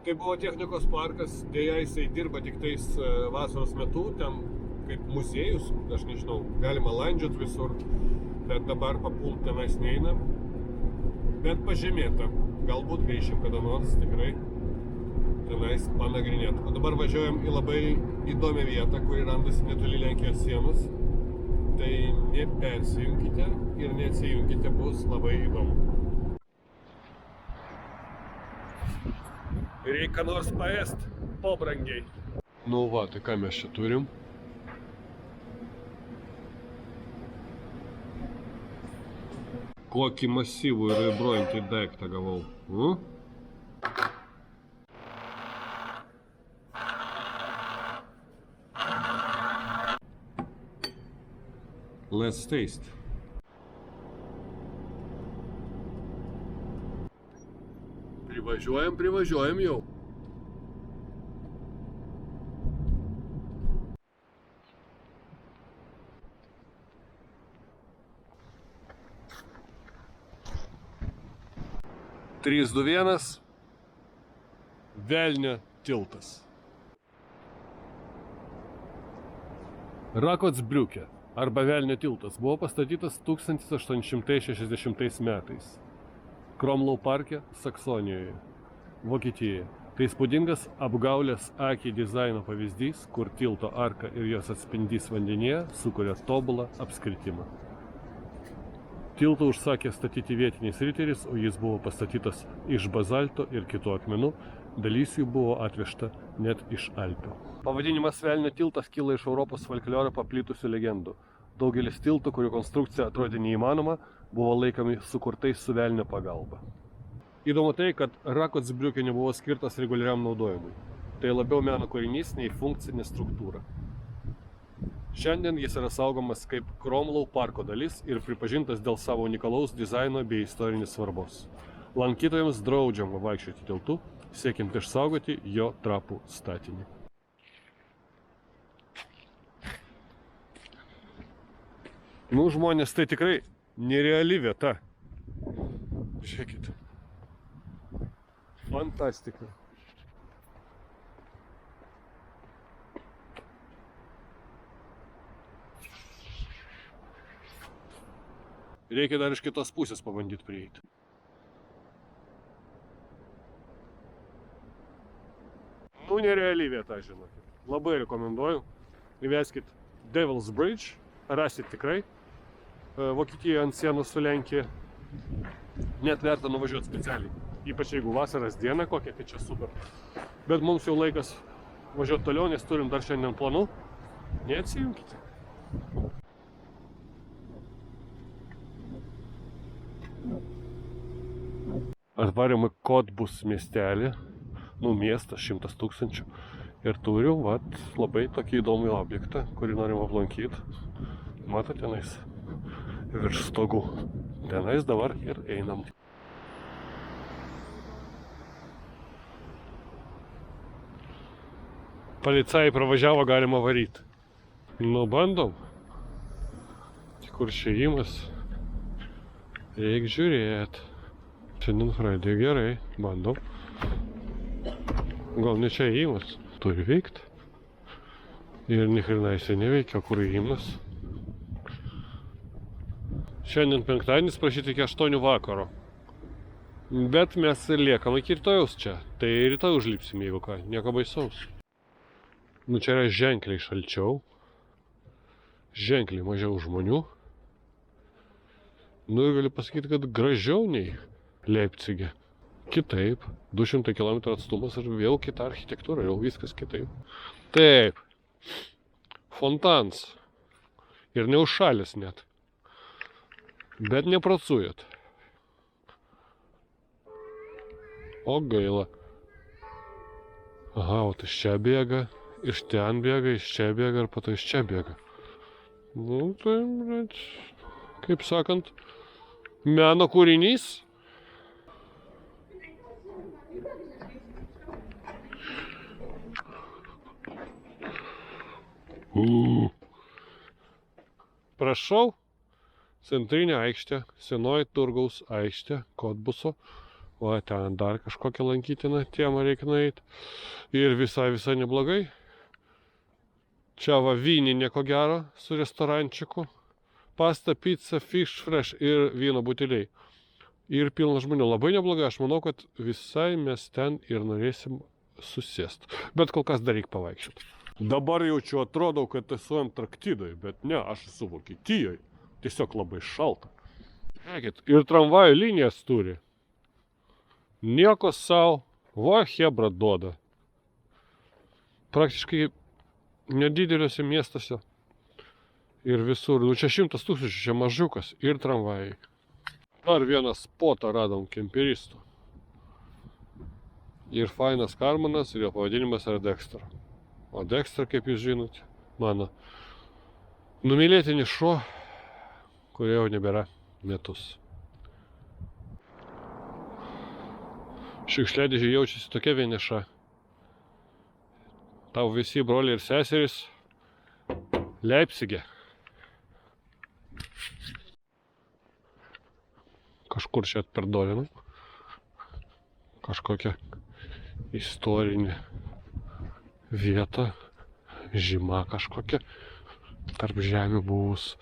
Tai buvo technikos parkas, dėja jisai dirba tik tais vasaros metu, ten kaip muziejus, aš nežinau, galima landžiot visur, bet dabar papult tenais neina. Bet pažymėta, galbūt grįšim kada nors tikrai tenais panagrinėt. O dabar važiuojam į labai įdomią vietą, kuri randasi netoli Lenkijos sienos. Tai nepersijunkite ir neatsijunkite, bus labai įdomu. Reikia nors paėst pabrangiai. Nu va, tai ką mes čia turim? Kokį masyvų ir vibruojantį daiktą gavau. Let's taste. Privažiuojam jau. Trys, du, vienas. Velnio tiltas. Rakotsbriukė arba Velnio tiltas buvo pastatytas 1860 metais. Kromlau parke, Saksonijoje, Vokietijoje. Tai įspūdingas apgaulės akį dizaino pavyzdys, kur tilto arka ir jos atspindys vandenyje sukuria tobulą apskritimą. Tiltą užsakė statyti vietinis riteris, o jis buvo pastatytas iš bazalto ir kitų akmenų, dalis jų buvo atvežta net iš Alpių. Pavadinimas Velnio tiltas kyla iš Europos folkloro paplitusių legendų. Daugelis tiltų, kurių konstrukcija atrodė neįmanoma, buvo laikomi sukurtais su velnio pagalba. Įdomu tai, kad Rakotsbriukė nebuvo skirtas reguliariam naudojimui. Tai labiau meno kūrinys nei funkcinė struktūra. Šiandien jis yra saugomas kaip Kromlau parko dalis ir pripažintas dėl savo unikalaus dizaino bei istorinės svarbos. Lankytojams draudžiama vaikščioti tiltu, siekiant išsaugoti jo trapų statinį. Nu, žmonės, tai tikrai nereali vieta. Žiūrėkit. Fantastika. Reikia dar iš kitos pusės pabandyti prieiti. Nu, nereali vieta, žinokit. Labai rekomenduoju. Įveskit Devil's Bridge. Rasit tikrai. Vokietijoje ant sienos su Lenkija. Net verta nuvažiuoti specialiai. Ypač jeigu vasaras diena kokia, tai čia super. Bet mums jau laikas važiuoti toliau, nes turim dar šiandien planų. Neatsijunkite. Atvarėm į Kodbus miestelį. Nu, miestas 100 000. Ir turiu, labai tokį įdomų objektą, kurį norim aplankyti. Matote, tenais virš stogų. Tenais dabar ir einam. Policajai pravažiavo, galima varyti. Nu, bandom. Kur čia įimas? Reik žiūrėt. Šiandien Friday gerai, bandom. Gal ne čia įimas? Turi veikt. Ir nihrina jisai neveikia, kur įimas. Šiandien penktadienis, prašyti iki 8 vakaro. Bet mes liekam iki rytojaus čia. Tai rytoj užlipsim, jeigu ką. Nieko baisaus. Nu, čia yra ženkliai šalčiau. Ženkliai mažiau žmonių. Nu, ir galiu pasakyti, kad gražiau nei Leipcige. Kitaip. 200 km atstumas ir vėl kita architektūra. Jau viskas kitaip. Taip. Fontans. Ir neužšalęs net. Bet nepracujat. O gaila. Aha, o iš čia bėga, iš ten bėga, iš čia bėga ir po to iš čia bėga. Nu, tai, kaip sakant, meno kūrinys. Prašau. Centrinė aikštė, senoji turgaus aikštė, Kodbuso, O, ten dar kažkokią lankytiną temą reikia nueiti. Ir visai neblogai. Čia va vyninė ko gero su restorančiku. Pasta, pizza, fish fresh ir vyno buteliai. Ir pilna žmonių. Labai neblogai. Aš manau, kad visai mes ten ir norėsim susėsti. Bet kol kas dar reikia pavaikščioti. Dabar jaučiu, atrodau, kad esu Antarktidoje, bet ne, aš esu Vokietijoje. Tiesiog labai šalta. Žiūrėkit, ir tramvajų linijas turi. Nieko sau, va hebra duoda. Praktiškai nedideliuose miestuose ir visur. Nu čia 100 000, čia mažiukas ir tramvajai. Dar vieną spotą radom kemperistų. Ir fainas Karmanas ir jo pavadinimas yra Dexter. O Dexter, kaip jūs žinote, mano numylėtinis šuo, kurio jau nebėra metus. Šiukšliadėžė jaučiasi tokia vieniša. Tau visi broliai ir seserys Leipzige. Kažkur čia atperdolinam. Kažkokia istorinė vieta. Žyma kažkokia. Tarp žemių buvus.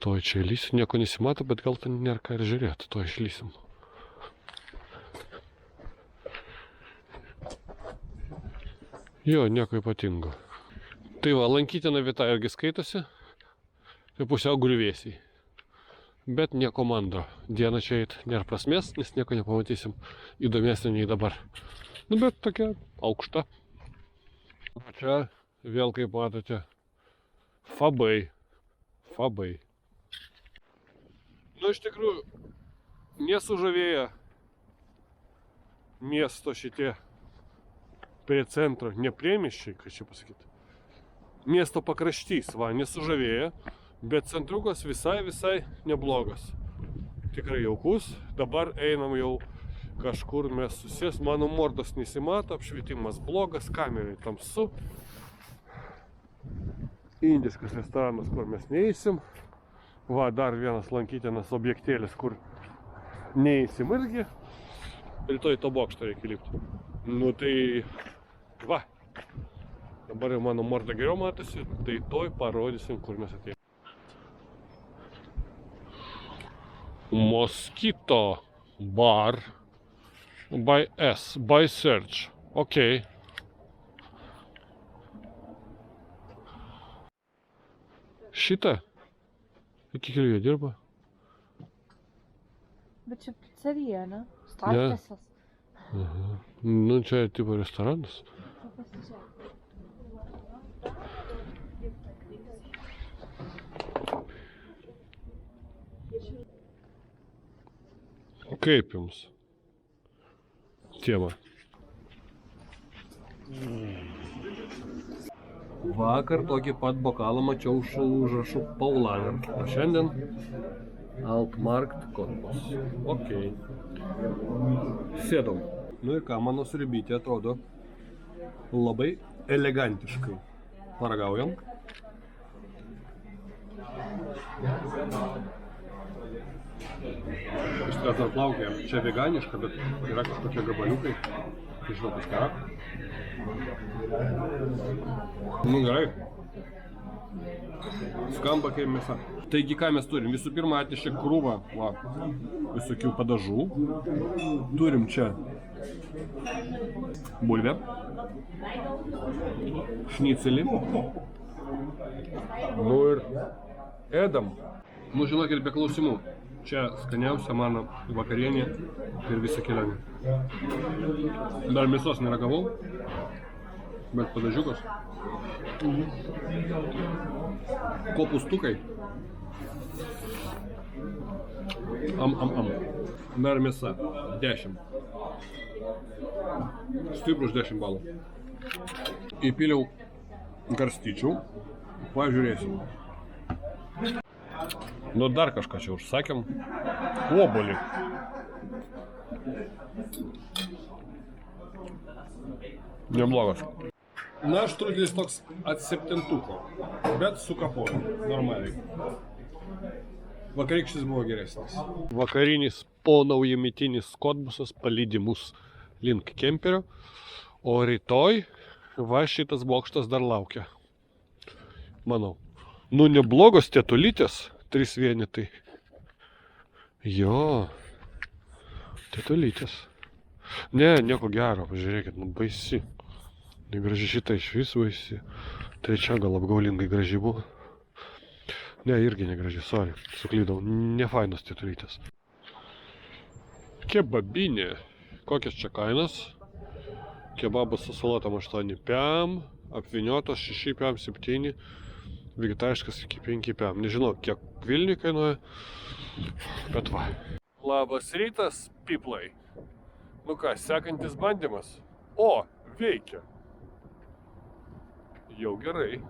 Toj čia įlysim. Nieko nesimato, bet gal ten nėra ką ir žiūrėti. Toj išlysim. Jo, nieko ypatingo. Tai va, lankytina vieta irgi skaitosi. Tai pusiau griuvėsiai. Bet nieko mandro. Dieną čia eit nėra prasmės, nes nieko nepamatysim įdomesnio nei dabar. Nu, bet tokia aukšta. O čia vėl, kaip matote, fabai. Fabai. Nu, iš tikrųjų, nesužavėję miesto šitie prie centro, ne priemiesčiai, ką čia pasakyti. Miesto pakraštys, va, nesužavėję, bet centrukas visai neblogas. Tikrai jaukus. Dabar einam jau kažkur mes susės. Mano mordos nesimato, apšvietimas blogas, kamerai tamsu. Indiškas restoranas, kur mes neįsim. Va, dar vienas lankytinas objektėlis, kur neįsim irgi. Rytoj to bokšto reikia lipti. Nu tai, va. Dabar jau mano morda geriau matosi, tai toj parodysim, kur mes atėjome. Mosquito bar by search. Ok. Šitą? Iki kelių jie dirba? Bet čia pizzerija, ne? Staltiesas. Aha. Nu, čia tipo restoranas. Kaip jums tema? Vakar tokį pat bokalą mačiau su užrašu Paulaner. O šiandien Altmarkt korpus. Ok. Sėdom. Nu ir ką, mano sriubytė atrodo labai elegantiškai. Paragaujam. Iš tikrųjų atplaukė. Čia veganiška, bet yra kažkokie gabaliukai. Žinau, kas ką. Nu gerai. Skamba kaip mėsa. Taigi ką mes turim? Visų pirma atnešė krūvą visokių padažų. Turim čia bulvę, šnicelį. Nu ir ėdam. Nu žinokit, be klausimų. Čia skaniausia mano vakarienė ir visa kelionė. Dar mėsos neragavau, bet padažiukas. Kopūstukai. Dar mėsa. 10. Stiprus 10 balų. Įpiliau garstyčių. Pažiūrėsim. Nu dar kažką čia užsakėm. Obuolį. Neblogas. Na, štrudlis toks atseptintuko, bet su kapoju, normaliai. Vakarykštis buvo geresnis. Vakarinis o naujametinis kodbusas palydi mus link kemperio, o rytoj va šitas bokštas dar laukia. Manau. Nu, neblogos tetulytės, 3 vienetai. Jo, tetulytės. Ne, nieko gero, pažiūrėkit, nu baisi. Negraži šitą iš vis baisi. Trečia gal apgaulingai graži buvo. Ne, irgi negraži, sorry, suklydau. Nefainos tetulytės. Kebabinė. Kokios čia kainos? Kebabas su salotom 8 pem, apvyniotos 6 pem, 7, vegetariškas iki 5 pem. Nežinau, kiek Vilniui kainuoja, bet va. Labas rytas, piplai. Nu ką, sekantis bandymas. O, veikia. Jau gerai.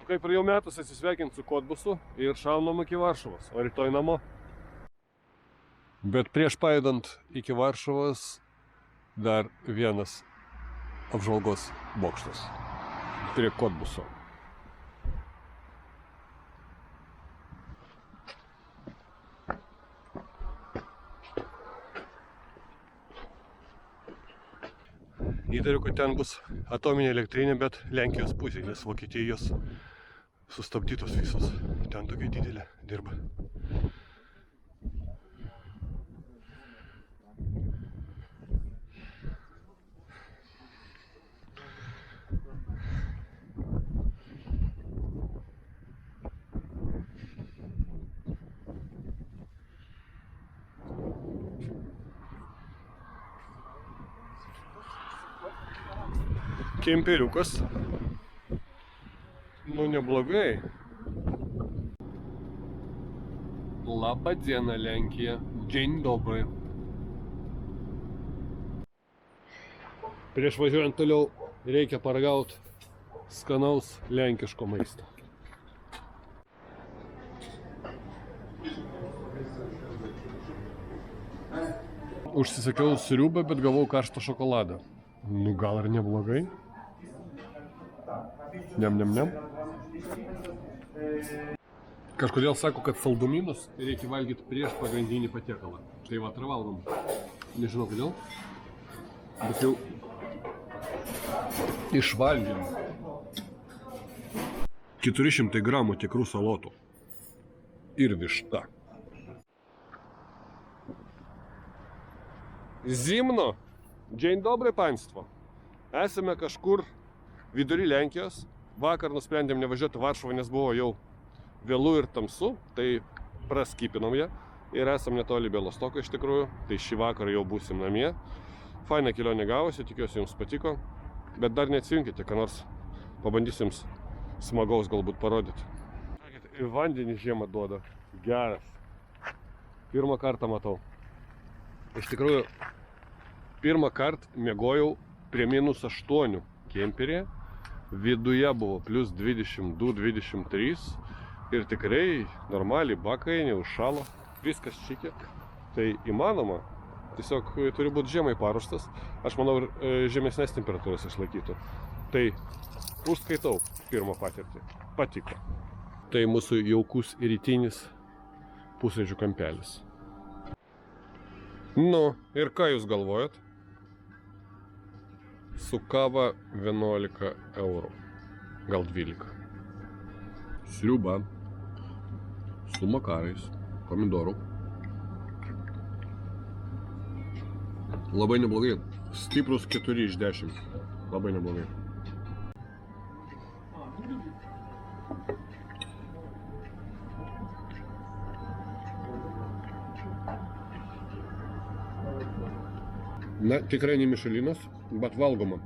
Kaip ir jau metus atsisveikinti su kodbusu ir šaunam iki Varšuvos, o rytoj namo. Bet prieš pajudant iki Varšuvos dar vienas apžvalgos bokštas prie kodbuso. Įtariu, kad ten bus atominė elektrinė, bet Lenkijos pusėje, nes Vokietijos sustabdytos visos. Ten tokia didelė dirba. Kemperiukas. Nu, neblogai. Labą dieną, Lenkija. Dzień dobry. Prieš važiuojant toliau reikia paragauti skanaus lenkiško maisto. Užsisakiau sriubą, bet gavau karštą šokoladą. Nu, gal ir neblogai. Nem. Kažkodėl sako, kad saldumynus reikia valgyti prieš pagrindinį patiekalą. Tai va, valgom. Nežinau kodėl. Bet jau išvalgėm. 400 gramų tikrų salotų. Ir višta. Zimno. Dzień dobry państwo. Esame kažkur vidury Lenkijos. Vakar nusprendėm nevažiuoti Varšuvą, nes buvo jau vėlų ir tamsu, tai praskypinom ją ir esam netoli Bielostoko iš tikrųjų, tai šį vakarą jau būsim namie. Faina kelionė gavosi, tikiuosi jums patiko, bet dar neatsijunkite, ką nors pabandysim smagaus galbūt parodyti. Ir vandenį žiemą duoda, geras. Pirmą kartą matau. Iš tikrųjų, pirmą kartą miegojau prie -8 kemperyje. Viduje buvo plius 22-23 ir tikrai normaliai bakai neužšalo, viskas čikė. Tai įmanoma, tiesiog turi būti žiemai paruoštas. Aš manau, ir žemesnės temperatūros išlaikytų. Tai užskaitau pirmą patirtį. Patiko. Tai mūsų jaukus rytinis pusryčių kampelis. Nu, ir ką jūs galvojat? Su kava 11 eurų. Gal 12. Sriuba. Su makarais. Pomidorų. Labai neblogai. Stiprus 4 iš 10. Labai neblogai. Na, tikrai ne Mišelinas, bet valgoma.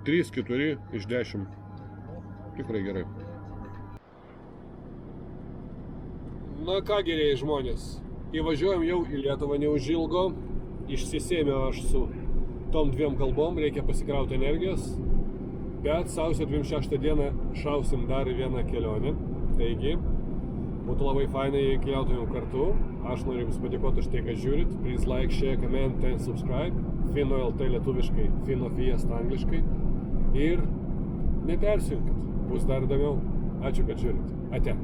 3-4 iš 10. Tikrai gerai. Na ką, gerieji žmonės, įvažiuojam jau į Lietuvą neužilgo. Išsisėmiau aš su tom 2 kalbom, reikia pasikrauti energijos. Bet sausio 26 dieną šausim dar vieną kelionę. Taigi, būtų labai fainai, jei keliautumėm kartu. Aš noriu Jums padėkoti už tai, kad žiūrit. Please like, share, comment and subscribe. Fino LT lietuviškai, Fino Fiesta angliškai. Ir nepersijunkit, bus dar įdomiau. Ačiū, kad žiūrit. Ate.